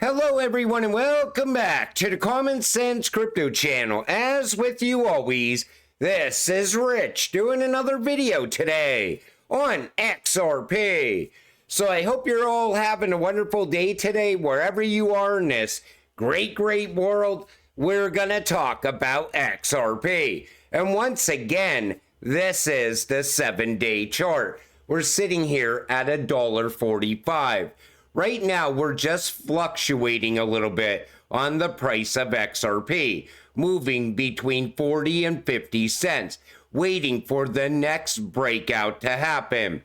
Hello everyone and welcome back to the Common Sense Crypto channel. As with you always, this is Rich doing another video today on XRP. So I hope you're all having a wonderful day today wherever you are in this great world. We're gonna talk about XRP. And once again, this is the 7-day chart. We're sitting here at $1.45. Right now, we're just fluctuating a little bit on the price of XRP, moving between 40 and 50 cents, waiting for the next breakout to happen.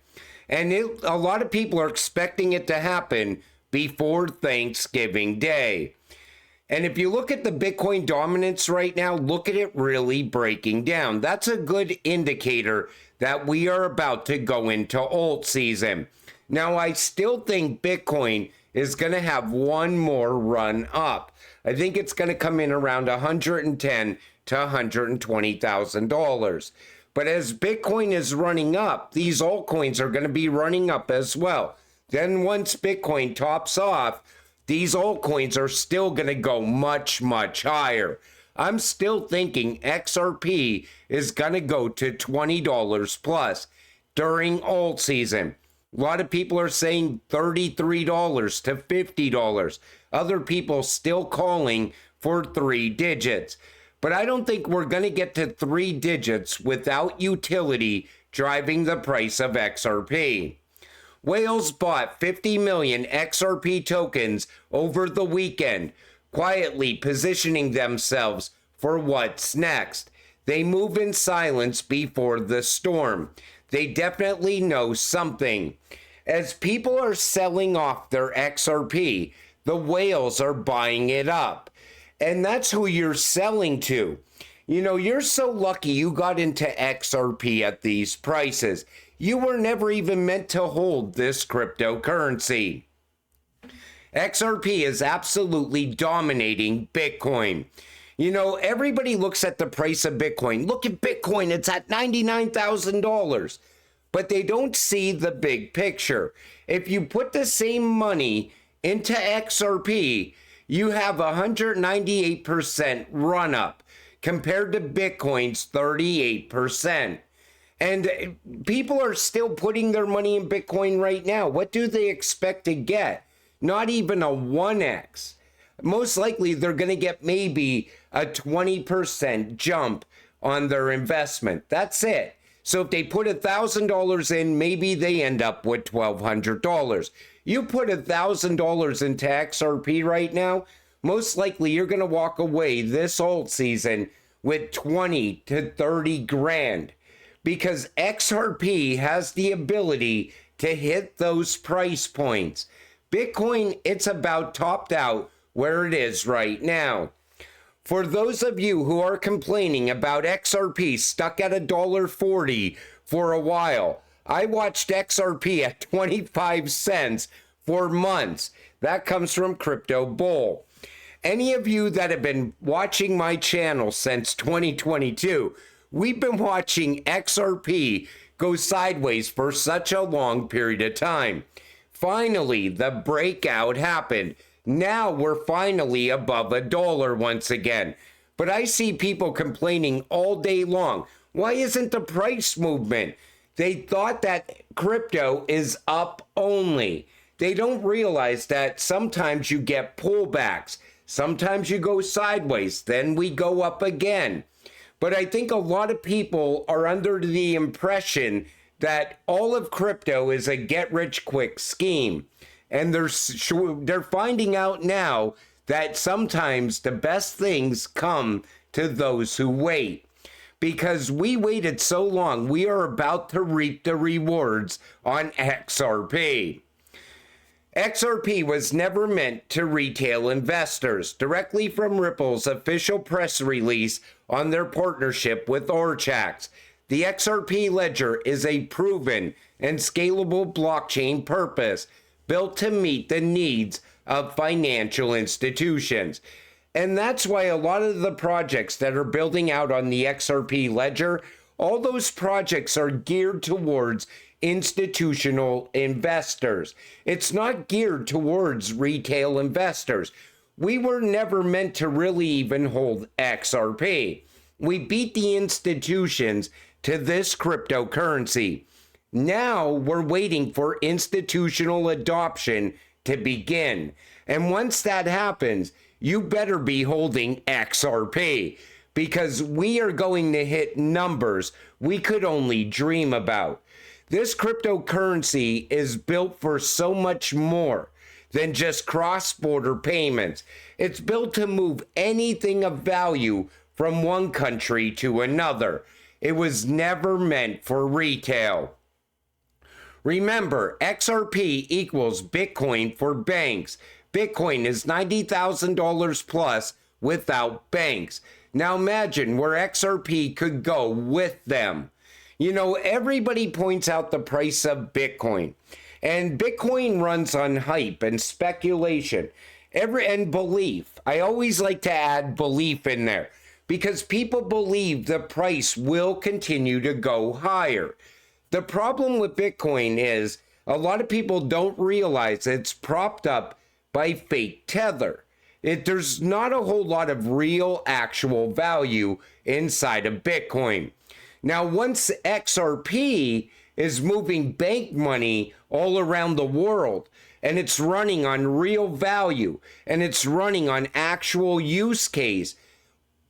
And a lot of people are expecting it to happen before Thanksgiving Day. And if you look at the Bitcoin dominance right now, look at it really breaking down. That's a good indicator that we are about to go into alt season. Now, I still think Bitcoin is going to have one more run up. I think it's going to come in around $110,000 to $120,000. But as Bitcoin is running up, these altcoins are going to be running up as well. Then once Bitcoin tops off, these altcoins are still going to go much higher. I'm still thinking XRP is going to go to $20 plus during alt season. A lot of people are saying $33 to $50. Other people still calling for 3 digits. But I don't think we're going to get to 3 digits without utility driving the price of XRP. Whales bought 50 million XRP tokens over the weekend, quietly positioning themselves for what's next. They move in silence before the storm. They definitely know something. As people are selling off their XRP, the whales are buying it up. And that's who you're selling to. You know, you're so lucky you got into XRP at these prices. You were never even meant to hold this cryptocurrency. XRP is absolutely dominating Bitcoin. You know, everybody looks at the price of Bitcoin. Look at Bitcoin, it's at $99,000. But they don't see the big picture. If you put the same money into XRP, you have 198% run up compared to Bitcoin's 38%. And people are still putting their money in Bitcoin right now. What do they expect to get? Not even a 1x. Most likely they're going to get maybe a 20% jump on their investment. That's it. So if they put $1,000 in, maybe they end up with $1,200. You put $1,000 into XRP right now, most likely you're going to walk away this alt season with 20 to 30 grand. Because XRP has the ability to hit those price points. Bitcoin, it's about topped out where it is right now. For those of you who are complaining about XRP stuck at $1.40 for a while, I watched XRP at 25 cents for months. That comes from Crypto Bull. Any of you that have been watching my channel since 2022, we've been watching XRP go sideways for such a long period of time. Finally, the breakout happened. Now we're finally above $1 once again. But I see people complaining all day long. Why isn't the price movement? They thought that crypto is up only. They don't realize that sometimes you get pullbacks. Sometimes you go sideways, then we go up again. But I think a lot of people are under the impression that all of crypto is a get-rich-quick scheme. And they're finding out now that sometimes the best things come to those who wait. Because we waited so long, we are about to reap the rewards on XRP. XRP was never meant to retail investors. Directly from Ripple's official press release on their partnership with Orchax, the XRP Ledger is a proven and scalable blockchain purpose built to meet the needs of financial institutions. And that's why a lot of the projects that are building out on the XRP Ledger All those projects are geared towards institutional investors. It's not geared towards retail investors. We were never meant to really even hold XRP. We beat the institutions to this cryptocurrency. Now we're waiting for institutional adoption to begin. And once that happens, you better be holding XRP, because we are going to hit numbers we could only dream about. This cryptocurrency is built for so much more than just cross-border payments. It's built to move anything of value from one country to another. It was never meant for retail. Remember, XRP equals Bitcoin for banks. Bitcoin is $90,000 plus without banks. Now imagine where XRP could go with them. You know, everybody points out the price of Bitcoin, and Bitcoin runs on hype and speculation, and belief. I always like to add belief in there, because people believe the price will continue to go higher. The problem with Bitcoin is a lot of people don't realize it's propped up by fake tether. There's not a whole lot of real actual value inside of Bitcoin. Now, once XRP is moving bank money all around the world, and it's running on real value, and it's running on actual use case,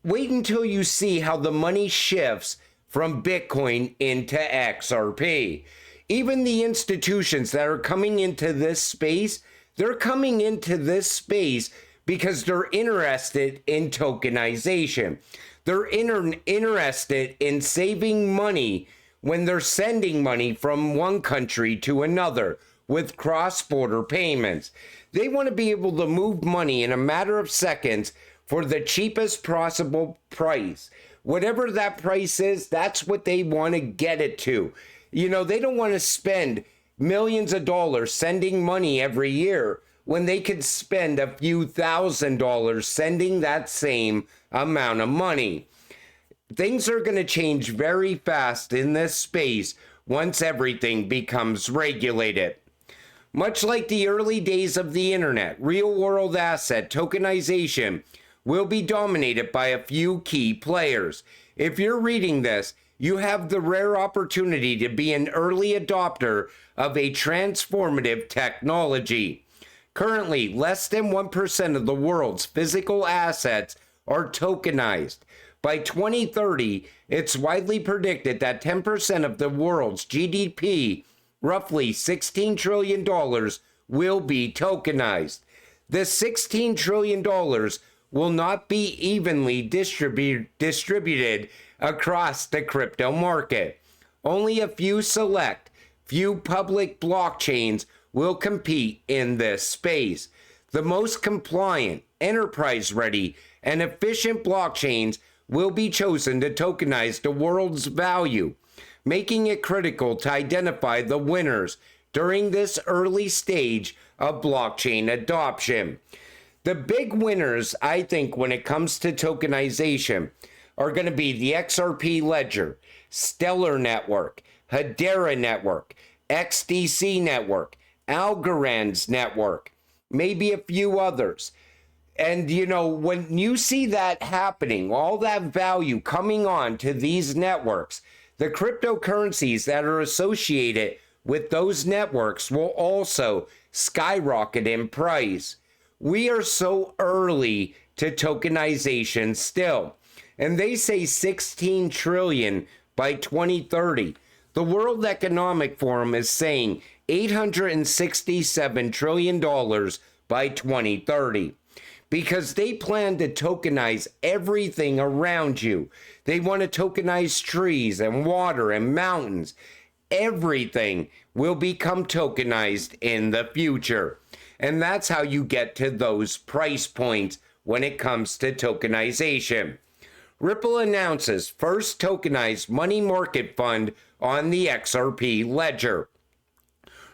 wait until you see how the money shifts from Bitcoin into XRP. Even the institutions that are coming into this space, they're coming into this space because they're interested in tokenization. They're interested in saving money when they're sending money from one country to another with cross-border payments. They want to be able to move money in a matter of seconds for the cheapest possible price. Whatever that price is, that's what they want to get it to. You know, they don't want to spend millions of dollars sending money every year when they could spend a few $1,000s sending that same amount of money. Things are going to change very fast in this space once everything becomes regulated. Much like the early days of the internet, real-world asset tokenization will be dominated by a few key players. If you're reading this, you have the rare opportunity to be an early adopter of a transformative technology. Currently, less than 1% of the world's physical assets are tokenized. By 2030, it's widely predicted that 10% of the world's GDP, roughly $16 trillion, will be tokenized. This $16 trillion will not be evenly distributed across the crypto market. Only a few public blockchains will compete in this space. The most compliant, enterprise-ready, and efficient blockchains will be chosen to tokenize the world's value, making it critical to identify the winners during this early stage of blockchain adoption. The big winners, I think, when it comes to tokenization are going to be the XRP Ledger, Stellar Network, Hadera Network, XDC Network, Algorand's Network, maybe a few others. And, you know, when you see that happening, all that value coming on to these networks, the cryptocurrencies that are associated with those networks will also skyrocket in price. We are so early to tokenization still, and they say 16 trillion by 2030. The World Economic Forum is saying $867 trillion by 2030. Because they plan to tokenize everything around you. They want to tokenize trees and water and mountains. Everything will become tokenized in the future. And that's how you get to those price points when it comes to tokenization. Ripple announces first tokenized money market fund on the XRP Ledger.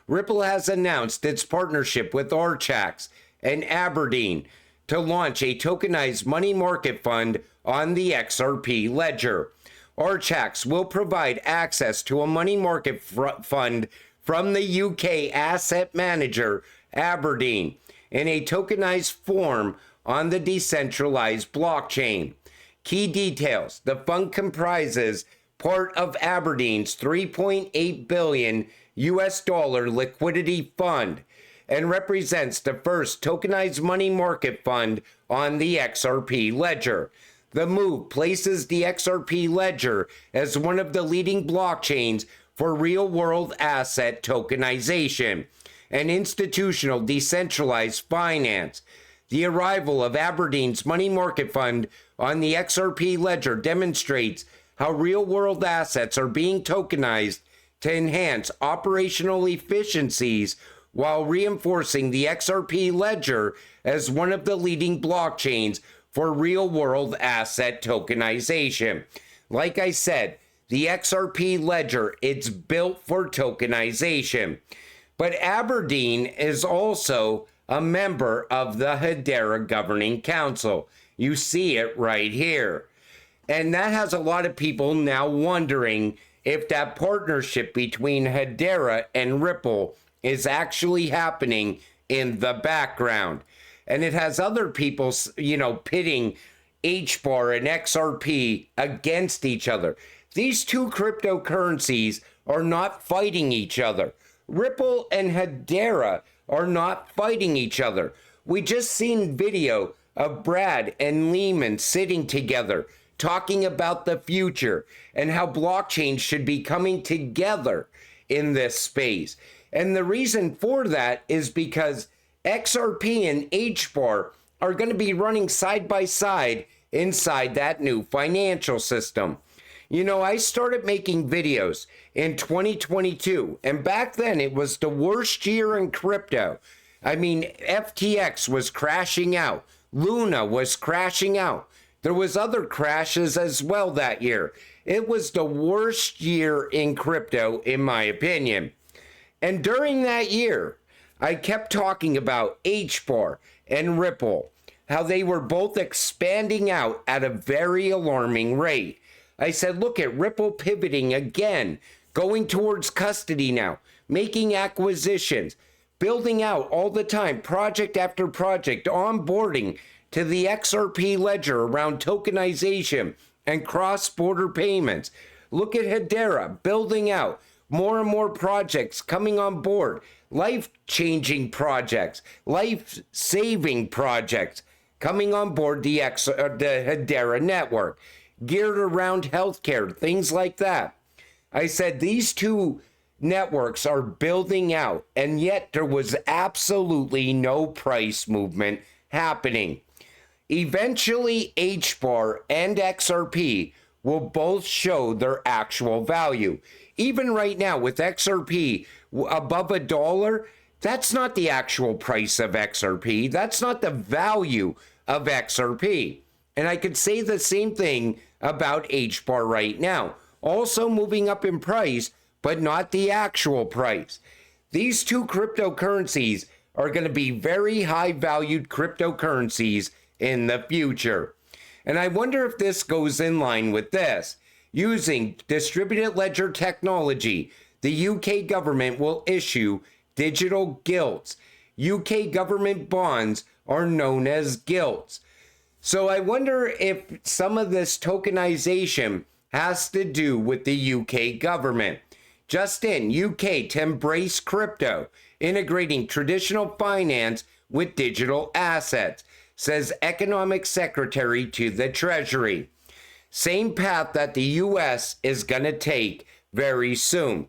Ripple has announced its partnership with Archax and Aberdeen to launch a tokenized money market fund on the XRP Ledger. Archax will provide access to a money market fund from the UK asset manager Aberdeen in a tokenized form on the decentralized blockchain. Key details: the fund comprises part of Aberdeen's $3.8 billion liquidity fund and represents the first tokenized money market fund on the XRP Ledger. The move places the XRP Ledger as one of the leading blockchains for real-world asset tokenization and institutional decentralized finance. The arrival of Aberdeen's money market fund on the XRP Ledger demonstrates how real-world assets are being tokenized to enhance operational efficiencies while reinforcing the XRP Ledger as one of the leading blockchains for real-world asset tokenization. Like I said, the XRP Ledger, it's built for tokenization. But Aberdeen is also a member of the Hadera Governing Council. You see it right here. And that has a lot of people now wondering if that partnership between Hadera and Ripple is actually happening in the background. And it has other people, pitting HBAR and XRP against each other. These two cryptocurrencies are not fighting each other. Ripple and Hadera are not fighting each other. We just seen video of Brad and Lehman sitting together talking about the future and how blockchains should be coming together in this space. And the reason for that is because XRP and HBAR are going to be running side by side inside that new financial system. I started making videos in 2022, and back then it was the worst year in crypto. I mean, FTX was crashing out. Luna was crashing out. There was other crashes as well that year. It was the worst year in crypto, in my opinion. And during that year, I kept talking about HBAR and Ripple, how they were both expanding out at a very alarming rate. I said, look at Ripple pivoting again, going towards custody now, making acquisitions, building out all the time, project after project, onboarding to the XRP Ledger around tokenization and cross-border payments. Look at Hadera building out more and more projects coming on board, life-changing projects, life-saving projects coming on board the Hadera network, geared around healthcare, things like that. I said these two networks are building out, and yet there was absolutely no price movement happening. Eventually, HBAR and XRP will both show their actual value. Even right now with XRP above $1, that's not the actual price of XRP. That's not the value of XRP. And I could say the same thing about HBAR right now. Also moving up in price, but not the actual price. These two cryptocurrencies are going to be very high valued cryptocurrencies in the future. And I wonder if this goes in line with this. Using distributed ledger technology, the UK government will issue digital gilts. UK government bonds are known as gilts. So I wonder if some of this tokenization has to do with the UK government. Just in, UK to embrace crypto, integrating traditional finance with digital assets, says Economic Secretary to the Treasury. Same path that the US is going to take very soon.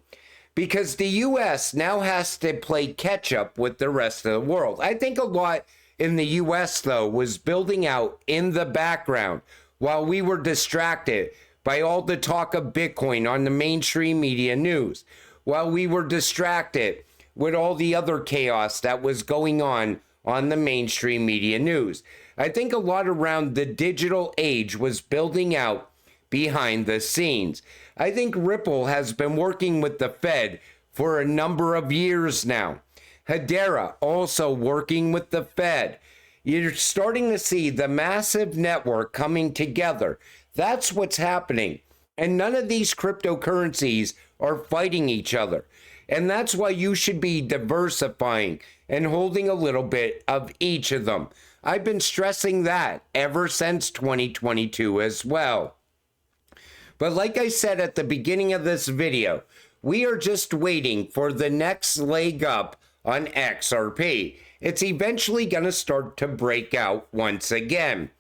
Because the US now has to play catch up with the rest of the world. I think a lot in the US, though, was building out in the background while we were distracted by all the talk of Bitcoin on the mainstream media news, while we were distracted with all the other chaos that was going on the mainstream media news. I think a lot around the digital age was building out behind the scenes. I think Ripple has been working with the Fed for a number of years now. Hadera also working with the Fed. You're starting to see the massive network coming together. That's what's happening. And none of these cryptocurrencies are fighting each other. And that's why you should be diversifying and holding a little bit of each of them. I've been stressing that ever since 2022 as well. But like I said at the beginning of this video, we are just waiting for the next leg up on XRP. It's eventually going to start to break out once again.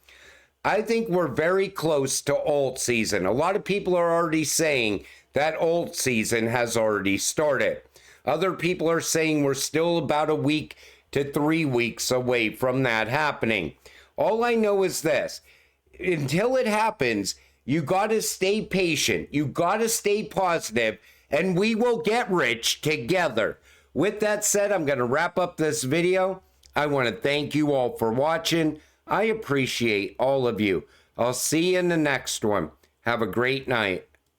I think we're very close to alt season. A lot of people are already saying that alt season has already started. Other people are saying we're still about a week to 3 weeks away from that happening. All I know is this: until it happens, you got to stay patient. You got to stay positive, and we will get rich together. With that said, I'm going to wrap up this video. I want to thank you all for watching. I appreciate all of you. I'll see you in the next one. Have a great night.